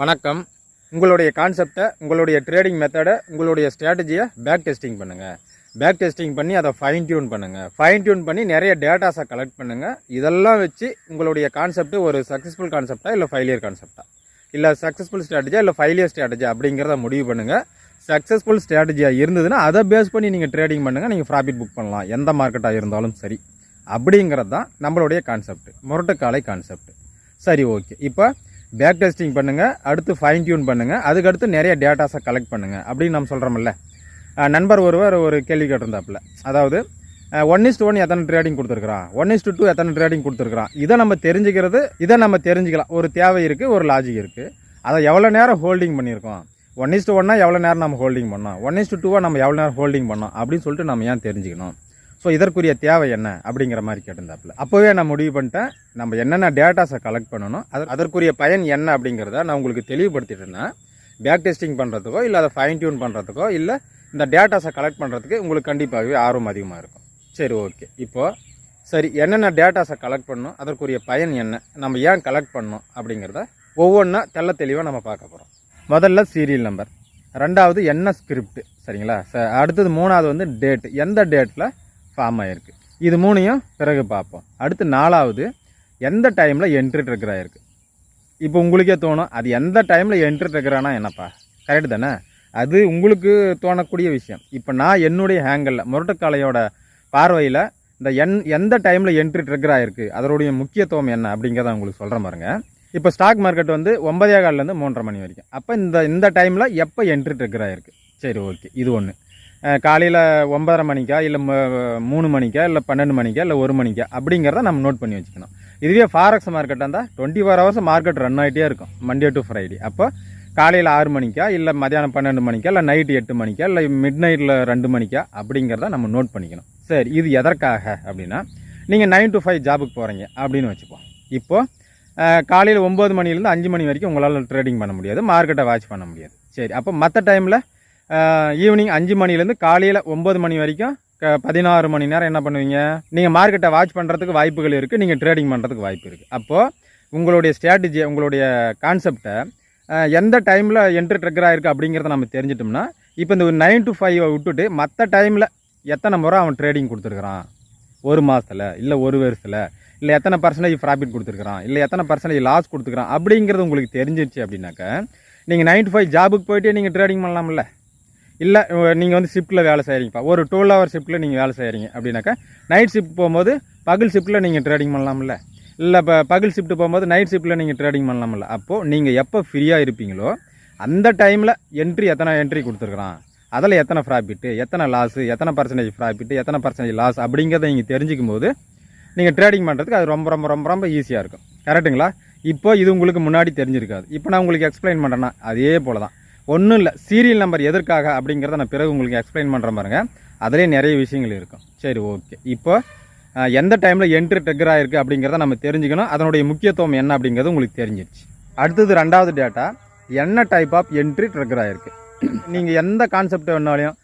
வணக்கம். உங்களுடைய கான்செப்டை, உங்களுடைய ட்ரேடிங் மெத்தடை, உங்களுடைய ஸ்ட்ராட்டஜியை பேக் டெஸ்டிங் பண்ணுங்கள். பேக் டெஸ்டிங் பண்ணி அதை ஃபைன் டியூன் பண்ணுங்கள். ஃபைன் டியூன் பண்ணி நிறைய டேட்டாஸை கலெக்ட் பண்ணுங்கள். இதெல்லாம் வச்சு உங்களுடைய கான்செப்ட் ஒரு சக்ஸஸ்ஃபுல் கான்செப்டா இல்லை ஃபெயிலியர் கான்செப்டா, இல்லை சக்ஸஸ்ஃபுல் ஸ்ட்ராட்டஜியா இல்லை ஃபெயிலியர் ஸ்ட்ராட்டஜி அப்படிங்கிறத முடிவு பண்ணுங்கள். சக்ஸஸ்ஃபுல் ஸ்ட்ராட்டஜியாக இருந்ததுன்னா அதை பேஸ் பண்ணி நீங்கள் ட்ரேடிங் பண்ணுங்கள். நீங்கள் ப்ராஃபிட் புக் பண்ணலாம், எந்த மார்க்கெட்டாக இருந்தாலும் சரி. அப்படிங்கிறது தான் நம்மளுடைய கான்செப்ட், முரட்டுக்காலை கான்செப்ட். சரி, ஓகே. இப்போ பேக் டெஸ்டிங் பண்ணுங்கள், அடுத்து ஃபைன் டியூன் பண்ணுங்கள், அதுக்கடுத்து நிறைய டேட்டாஸை கலெக்ட் பண்ணுங்கள் அப்படின்னு நம்ம சொல்கிறோம்ல. நண்பர் ஒருவர் ஒரு கேள்வி கேட்டிருந்தாப்புல, அதாவது 1:1 எத்தனை ட்ரேடிங் கொடுத்துருக்குறான், 1:2 எத்தனை ட்ரேடிங் கொடுத்துருக்குறான். இதை நம்ம தெரிஞ்சுக்கலாம். ஒரு தேவை இருக்குது, ஒரு லாஜிக் இருக்குது. அதை எவ்வளோ நேரம் ஹோல்டிங் பண்ணியிருக்கோம், 1:1 எவ்வளோ நேரம் நம்ம ஹோல்டிங் பண்ணோம், 1:2 நம்ம எவ்வளோ நேரம் ஹோல்டிங் பண்ணோம் அப்படின்னு சொல்லிட்டு நம்ம ஏன் தெரிஞ்சுக்கணும். ஸோ இதற்குரிய தேவை என்ன அப்படிங்கிற மாதிரி கேட்டிருந்தாப்புல. அப்போவே நான் முடிவு பண்ணிட்டேன், நம்ம என்னென்ன டேட்டாஸை கலெக்ட் பண்ணணும், அதற்குரிய பயன் என்ன அப்படிங்கிறத நான் உங்களுக்கு தெளிவுபடுத்திட்டேன்னா பேக் டெஸ்டிங் பண்ணுறதுக்கோ இல்லை அதை ஃபைன் டியூன் பண்ணுறதுக்கோ இல்லை இந்த டேட்டாஸை கலெக்ட் பண்ணுறதுக்கு உங்களுக்கு கண்டிப்பாகவே ஆர்வம் அதிகமாக இருக்கும். சரி, ஓகே. இப்போது என்னென்ன டேட்டாஸை கலெக்ட் பண்ணணும், அதற்குரிய பயன் என்ன, நம்ம ஏன் கலெக்ட் பண்ணணும் அப்படிங்கிறத ஒவ்வொன்றா தெளிவாக நம்ம பார்க்க போகிறோம். முதல்ல சீரியல் நம்பர், ரெண்டாவது என்ன ஸ்கிரிப்ட், சரிங்களா. அடுத்தது மூணாவது டேட், எந்த டேட்டில் ஃபார்ம் ஆகிருக்கு. இது மூணையும் பிறகு பார்ப்போம். அடுத்து நாலாவது எந்த டைமில் என்ட்ரி ட்ரிகர் ஆகிருக்கு. இப்போ உங்களுக்கே தோணும், அது எந்த டைமில் என்ட்ரி ட்ரிகரானா என்னப்பா, கரெக்டு தானே, அது உங்களுக்கு தோணக்கூடிய விஷயம். இப்போ நான் என்னுடைய ஹேங்கிளில் முரட்டுக்காலையோட பார்வையில் இந்த எந்த டைமில் என்ட்ரி ட்ரிகர் ஆகிருக்கு, அதனுடைய முக்கியத்துவம் என்ன அப்படிங்கிறத உங்களுக்கு சொல்கிற பாருங்க. இப்போ ஸ்டாக் மார்க்கெட் 9:15 3:30 மணி வரைக்கும். அப்போ இந்த டைமில் எப்போ என்ட்ரி ட்ரிகர் ஆகிருக்கு. சரி, ஓகே. இது ஒன்று. காலையில் 9:30 மணிக்கா இல்லை 3 மணிக்கா இல்லை 12 மணிக்கா இல்லை 1 மணிக்கா அப்படிங்கிறத நம்ம நோட் பண்ணி வச்சுக்கணும். இதுவே ஃபாரெக்ஸ் மார்க்கெட்டாக இருந்தால் 24 ஹவர்ஸ் மார்க்கெட் ரன் ஆகிட்டே இருக்கும், மண்டே டு ஃப்ரைடே. அப்போ காலையில் 6 மணிக்கா இல்லை மதியானம் 12 மணிக்கா இல்லை நைட்டு 8 மணிக்கா இல்லை மிட் நைட்டில் 2 மணிக்கா அப்படிங்கிறத நம்ம நோட் பண்ணிக்கணும். சரி, இது எதற்காக அப்படின்னா, நீங்கள் 9 to 5 ஜாபுக்கு போகிறீங்க அப்படின்னு வச்சுப்போம். இப்போது காலையில் 9 மணிலேருந்து 5 மணி வரைக்கும் உங்களால் ட்ரேடிங் பண்ண முடியாது, மார்க்கெட்டை வாட்ச் பண்ண முடியாது. சரி, அப்போ மற்ற டைமில் ஈவினிங் 5 மணிலேருந்து காலையில் 9 மணி வரைக்கும் 16 மணி நேரம் என்ன பண்ணுவீங்க, நீங்கள் மார்க்கெட்டை வாட்ச் பண்ணுறதுக்கு வாய்ப்புகள் இருக்குது, நீங்கள் ட்ரேடிங் பண்ணுறதுக்கு வாய்ப்பு இருக்குது. அப்போது உங்களுடைய ஸ்ட்ராட்டஜி, உங்களுடைய கான்செப்டை எந்த டைமில் என்ட்ரி ட்ரிகர் ஆகிருக்கு அப்படிங்கிறத நம்ம தெரிஞ்சிட்டோம்னா, இப்போ இந்த 9 to 5 விட்டுட்டு மற்ற டைமில் எத்தனை முறை அவன் ட்ரேடிங் கொடுத்துருக்குறான், ஒரு மாதத்தில் இல்லை ஒரு வருஷத்தில், இல்லை எத்தனை பர்சன்டேஜ் ப்ராஃபிட் கொடுத்துருக்குறான், இல்லை எத்தனை பர்சன்டேஜ் லாஸ் கொடுத்துருக்குறான் அப்படிங்கிறது உங்களுக்கு தெரிஞ்சிருச்சு அப்படின்னாக்கா நீங்கள் 9 to 5 ஜாபுக்கு போயிட்டே நீங்கள் ட்ரேடிங் பண்ணலாம்ல. இல்லை நீங்கள் ஷிஃப்ட்டில் வேலை செய்கிறீங்கப்பா, ஒரு 12 hour ஷிஃப்ட்டில் நீங்கள் வேலை செய்கிறீங்க அப்படின்னாக்கா நைட் ஷிஃப்ட் போகும்போது பகல் ஷிஃப்ட்டில் நீங்கள் ட்ரேடிங் பண்ணலாம்ல. இல்லை இப்போ பகல் ஷிஃப்ட் போகும்போது நைட் ஷிஃப்ட்டில் நீங்கள் ட்ரேடிங் பண்ணலாம்ல. அப்போது நீங்கள் எப்போ ஃப்ரீயாக இருப்பீங்களோ அந்த டைமில் எத்தனை என்ட்ரி கொடுத்துருக்குறான், அதில் எத்தனை ப்ராஃபிட்டு, எத்தனை லாஸு, எத்தனை பர்சன்டேஜ் ப்ராஃபிட்டு, எத்தனை பர்சன்டேஜ் லாஸ் அப்படிங்கிறத நீங்கள் தெரிஞ்சிக்கும் போது நீங்கள் ட்ரேடிங் பண்ணுறதுக்கு அது ரொம்ப ரொம்ப ரொம்ப ரொம்ப ஈஸியாக இருக்கும். கரெக்டுங்களா. இப்போ இது உங்களுக்கு முன்னாடி தெரிஞ்சிருக்காது. இப்போ நான் உங்களுக்கு எக்ஸ்பிளைன் பண்ணுறேன்னா அதே போல் தான். ஒன்றும் இல்லை, சீரியல் நம்பர் எதற்காக அப்படிங்கிறத நான் பிறகு உங்களுக்கு எக்ஸ்பிளைன் பண்ணுற பாருங்க, அதிலே நிறைய விஷயங்கள் இருக்கும். சரி, ஓகே. இப்போ எந்த டைமில் என்ட்ரி ட்ரிகர் ஆகிருக்கு அப்படிங்கிறத நம்ம தெரிஞ்சுக்கணும், அதனுடைய முக்கியத்துவம் என்ன அப்படிங்கிறது உங்களுக்கு தெரிஞ்சிருச்சு. அடுத்தது ரெண்டாவது டேட்டா, என்ன டைப் ஆஃப் என்ட்ரி ட்ரிகர் ஆகிருக்கு. நீங்கள் எந்த கான்செப்ட் வேணாலையும்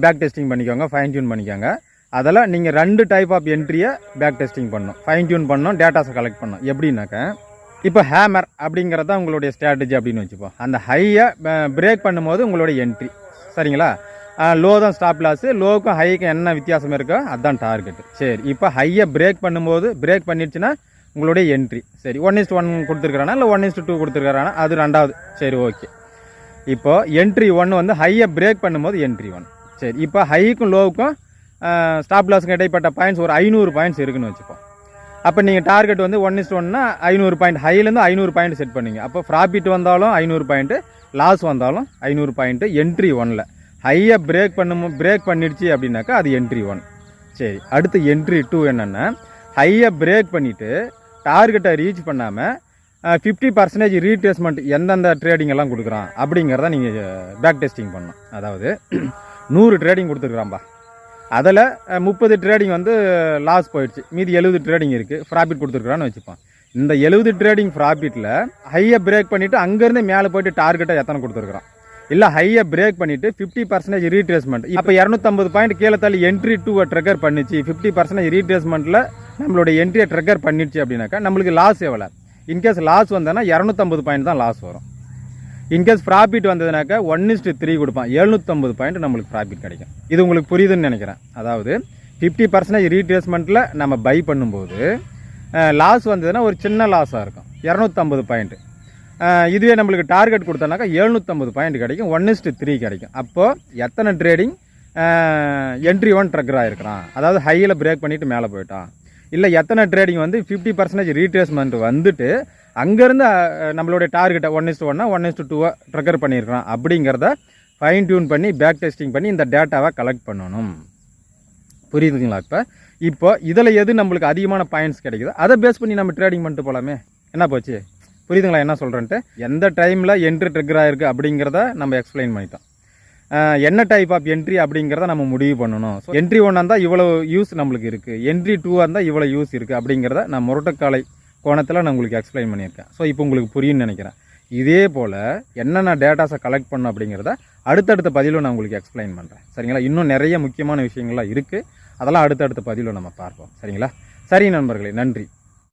பேக் டெஸ்டிங் பண்ணிக்கோங்க, ஃபைன் டியூன் பண்ணிக்கோங்க. அதில் நீங்கள் 2 டைப் ஆஃப் என்ட்ரியை பேக் டெஸ்டிங் பண்ணணும், ஃபைன் டியூன் பண்ணணும், டேட்டாஸை கலெக்ட் பண்ணணும். எப்படின்னாக்கா, இப்போ ஹேமர் அப்படிங்கிறது தான் உங்களுடைய ஸ்ட்ராட்டஜி அப்படின்னு வச்சுப்போம். அந்த ஹையை பிரேக் பண்ணும்போது உங்களுடைய என்ட்ரி, சரிங்களா. லோ தான் ஸ்டாப் லாஸு, லோவுக்கும் ஹைக்கும் என்ன வித்தியாசம் இருக்கோ அதுதான் டார்கெட்டு. சரி, இப்போ ஹையை பிரேக் பண்ணும்போது பிரேக் பண்ணிடுச்சுன்னா உங்களுடைய என்ட்ரி. சரி, 1:1 கொடுத்துருக்குறானா இல்லை 1:2 கொடுத்துருக்கானா, அது ரெண்டாவது. சரி, ஓகே. இப்போது என்ட்ரி 1 ஹையை பிரேக் பண்ணும்போது என்ட்ரி 1. சரி, இப்போ ஹைக்கும் லோவுக்கும் ஸ்டாப் லாஸுக்கும் இடைப்பட்ட பாயிண்ட்ஸ் ஒரு 500 பாயிண்ட்ஸ் இருக்குன்னு வச்சுப்போம். அப்போ நீங்கள் டார்கெட் 1:1னா 500 பாயிண்ட், ஹைலேருந்து 500 பாயிண்ட் செட் பண்ணிங்க. அப்போ ப்ராஃபிட் வந்தாலும் 500 பாயிண்ட்டு, லாஸ் வந்தாலும் 500 பாயிண்ட்டு. என்ட்ரி 1ல் ஹையை பிரேக் பண்ணிடுச்சு அப்படின்னாக்கா அது என்ட்ரி 1. சரி, அடுத்து என்ட்ரி 2 என்னென்னா, ஹையை பிரேக் பண்ணிவிட்டு டார்கெட்டை ரீச் பண்ணாமல் 50% ரீட்ரேஸ்மெண்ட் எந்தெந்த ட்ரேடிங் எல்லாம் கொடுக்குறான் அப்படிங்கிறத நீங்கள் பேக் டெஸ்டிங் பண்ணணும். அதாவது 100 ட்ரேடிங் கொடுத்துருக்குறான்பா, அதில் 30 ட்ரேடிங் லாஸ் போயிடுச்சு, மீதி 70 ட்ரேடிங் இருக்குது, ப்ராஃபிட் கொடுத்துருக்குறான்னு வச்சுப்போம். இந்த 70 ட்ரேடிங் ப்ராஃபிட்டில் ஹையை பிரேக் பண்ணிவிட்டு அங்கேருந்து மேலே போய்ட்டு டார்கெட்டை எத்தனை கொடுத்துருக்குறான், இல்லை ஹையை பிரேக் பண்ணிவிட்டு 50% ரீட்ரேஸ்மெண்ட், இப்போ 250 பாயிண்ட் கீழே தள்ளி என்ட்ரி 2 ட்ரிகர் பண்ணிச்சு, 50% ரீட்ரேஸ்மெண்ட்டில் நம்மளுடைய என்ட்ரியை ட்ரிகர் பண்ணிடுச்சு அப்படின்னாக்கா நம்மளுக்கு லாஸ் எவ்வளோ. இன்கேஸ் லாஸ் வந்தோன்னா 250 பாயிண்ட் தான் லாஸ் வரும். இன்கேஸ் ப்ராஃபிட் வந்ததுனாக்கா 1:3 கொடுப்பான், 750 பாயிண்ட் நம்மளுக்கு ப்ராஃபிட் கிடைக்கும். இது உங்களுக்கு புரியுதுன்னு நினைக்கிறேன். அதாவது 50% ரீட்ரேஸ்மெண்ட்டில் நம்ம பை பண்ணும்போது லாஸ் வந்ததுன்னா ஒரு சின்ன லாஸாக இருக்கும், 250 பாயிண்ட். இதுவே நம்மளுக்கு டார்கெட் கொடுத்தோன்னாக்கா 750 பாயிண்ட் கிடைக்கும், 1:3 கிடைக்கும். அப்போது எத்தனை ட்ரேடிங் என்ட்ரி 1 ட்ரக்கர் ஆகிருக்கிறான், அதாவது ஹையில் பிரேக் பண்ணிவிட்டு மேலே போயிட்டான், இல்லை எத்தனை ட்ரேடிங் வந்து 50% ரீட்ரேஸ்மெண்ட் வந்துட்டு அங்கேருந்து நம்மளுடைய டார்கெட்டை 1:1 1:2 ட்ரக்கர் பண்ணியிருக்கிறான் அப்படிங்கிறத ஃபைன் டியூன் பண்ணி பேக் டெஸ்டிங் பண்ணி இந்த டேட்டாவை கலெக்ட் பண்ணணும். புரியுதுங்களா? இப்போ இதில் எது நம்மளுக்கு அதிகமான பாயிண்ட்ஸ் கிடைக்குதோ அதை பேஸ் பண்ணி நம்ம ட்ரேடிங் பண்ணிட்டு போகலாமே. என்ன போச்சு? புரியுதுங்களா என்ன சொல்கிறேன்ட்டு? எந்த டைமில் என்ட்ரி ட்ரிகர் ஆகிருக்கு அப்படிங்கிறத நம்ம எக்ஸ்பிளைன் பண்ணிட்டோம். என்ன டைப் ஆஃப் என்ட்ரி அப்படிங்கிறத நம்ம முடிவு பண்ணணும். ஸோ என்ட்ரி 1 இருந்தால் இவ்வளோ யூஸ் நம்மளுக்கு இருக்குது, என்ட்ரி 2 இருந்தால் இவ்வளோ யூஸ் இருக்குது அப்படிங்கிறத நான் முரட்டுக்காலை கோணத்தில் நான் உங்களுக்கு எக்ஸ்பிளைன் பண்ணியிருக்கேன். ஸோ இப்போ உங்களுக்கு புரியும்னு நினைக்கிறேன். இதே போல் என்னென்ன டேட்டாஸை கலெக்ட் பண்ணணும் அப்படிங்கிறத அடுத்தடுத்த பதிவில் நான் உங்களுக்கு எக்ஸ்பிளைன் பண்ணுறேன். சரிங்களா? இன்னும் நிறைய முக்கியமான விஷயங்கள்லாம் இருக்குது, அதெல்லாம் அடுத்தடுத்த பதிவில் நம்ம பார்ப்போம். சரிங்களா? சரி நண்பர்களே, நன்றி.